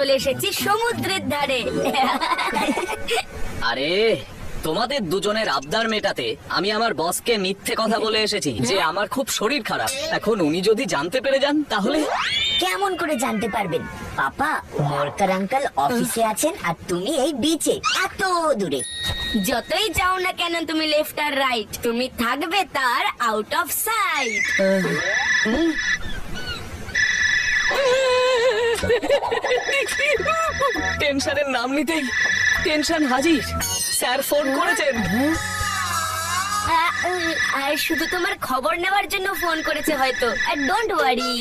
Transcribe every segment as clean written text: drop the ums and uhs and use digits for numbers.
চলে এসেছি সমুদ্রের ধারে। আরে তোমাদের দুজনের আবদার মেটাতে আমি আমার বসকে মিথ্যে কথা বলে এসেছি যে আমার খুব শরীর খারাপ। এখন উনি যদি জানতে পেরে যান তাহলে? কেমন করে জানতে পারবেন পাপা? মোরকার আঙ্কেল অফিসে আছেন আর তুমি এই বিচে এত দূরে। যতই যাও না কেন তুমি লেফট আর রাইট, তুমি থাকবে তার আউট অফ সাইট। টেনশনের নাম নিতেই টেনশন হাজির। স্যার ফোন করেছেন। আর শুধু তোমার খবর নেওয়ার জন্য ফোন করেছে হয়তো। আর ডোন্ট ওয়ারি।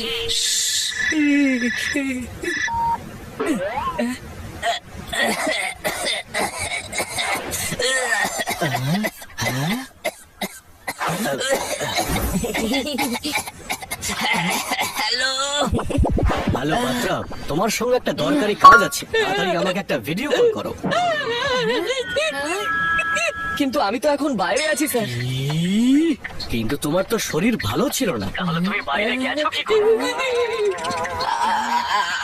হ্যালো হ্যালো বাত্রা, তোমার সঙ্গে একটা দরকারি কাজ আছে, তাড়াতাড়ি আমাকে একটা ভিডিও কল করো। কিন্তু আমি তো এখন বাইরে আছি স্যার। কিন্তু তোমার তো শরীর ভালো ছিল না, তাহলে তুমি বাইরে গেছো কি করে?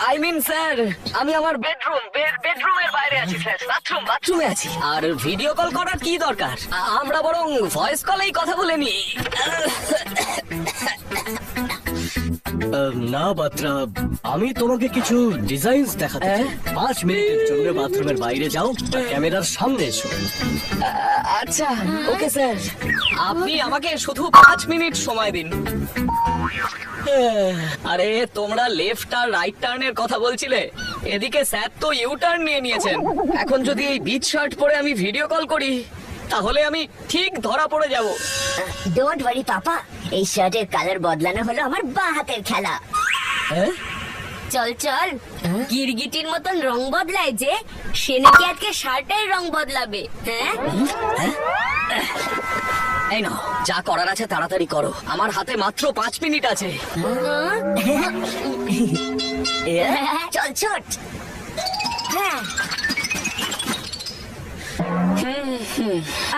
আই মিন স্যার, আমি আমার বেডরুমের বাইরে আছি স্যার। বাথরুমে আছি। আর ভিডিও কল করার কি দরকার? আমরা বরং ভয়েস কলেই কথা বলে নি। না বাত্রা, আমি তোমাকে কিছু ডিজাইনস দেখাতে চাই। 5 মিনিটের জন্য বাথরুমের বাইরে যাও, ক্যামেরার সামনে এসো। আচ্ছা ওকে স্যার, আপনি আমাকে শুধু 5 মিনিট সময় দিন। আরে তোমরা লেফট আর রাইট টার্নের কথা বলছিলে, এদিকে স্যার তো ইউ টার্ন নিয়ে নিয়েছেন। এখন যদি এই বিচ শার্ট পরে আমি ভিডিও কল করি তাহলে আমি ঠিক ধরা পড়ে যাব। ডোন্ট ওয়ারি পাপা, এই শার্টের কালার বদলানো হলো আমার বাঁ হাতের খেলা। চল চল, গিরগিটির মতন রং বদলায় যে, সে নাকি আজকে শার্টের রং বদলাবে। হ্যাঁ এই নাও, যা করার আছে তাড়াতাড়ি করো, আমার হাতে মাত্র 5 মিনিট আছে। চল ছোট। হ্যাঁ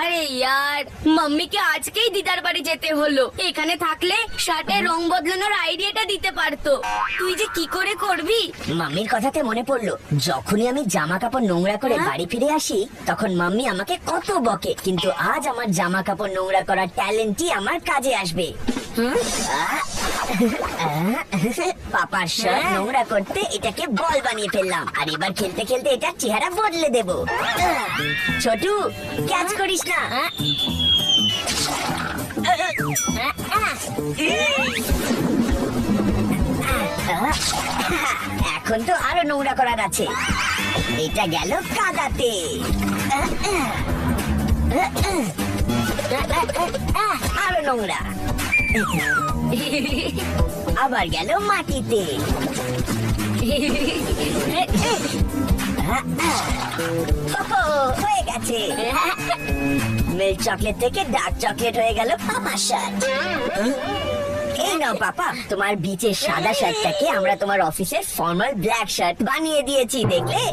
আরে ইয়ার, মাম্মিকে আজকেই দিদার বাড়ি যেতে হলো। এখানে থাকলে শার্টের রং বদলানোর আইডিয়াটা দিতে পারতো। তুই যে কি করে করবি? মাম্মির কথাতে মনে পড়লো, যখনই আমি জামা কাপড় নোংরা করে বাড়ি ফিরে আসি তখন মাম্মি আমাকে কত বকে, কিন্তু আজ আমার জামা কাপড় নোংরা করার ট্যালেন্টই আমার কাজে আসবে। পাপার শার্ট নোংরা করতে এটাকে বল বানিয়ে ফেললাম, আর এবার খেলতে খেলতে এটার চেহারা বদলে দেব। ছোটু, ক্যাচ করিস না। এখন তো আরো নোংরা করার আছে। এটা গেল কাদাতে, আরো নোংরা। আবার গেল মাটিতে। হয়ে গেছে। মিল্ক চকলেট থেকে ডার্ক চকলেট হয়ে গেল পাপা শার্ট। এই নাও পাপা, তোমার বিচের সাদা শার্টটাকে আমরা তোমার অফিসের ফর্মাল ব্ল্যাক শার্ট বানিয়ে দিয়েছি, দেখলে?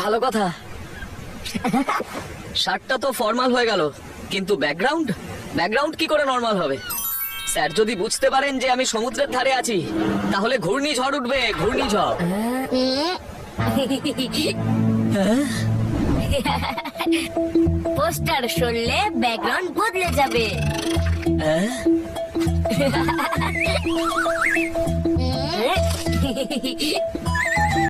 ভালো কথা। শার্টটা তো ফর্মাল হয়ে গেল, কিন্তু ব্যাকগ্রাউন্ড কি করে নরমাল হবে? স্যার যদি বুঝতে পারেন যে আমি সমুদ্রের ধারে আছি তাহলে ঘূর্ণিঝড় উঠবে, ঘূর্ণিঝড়। পোস্টার সরলে ব্যাকগ্রাউন্ড বদলে যাবে।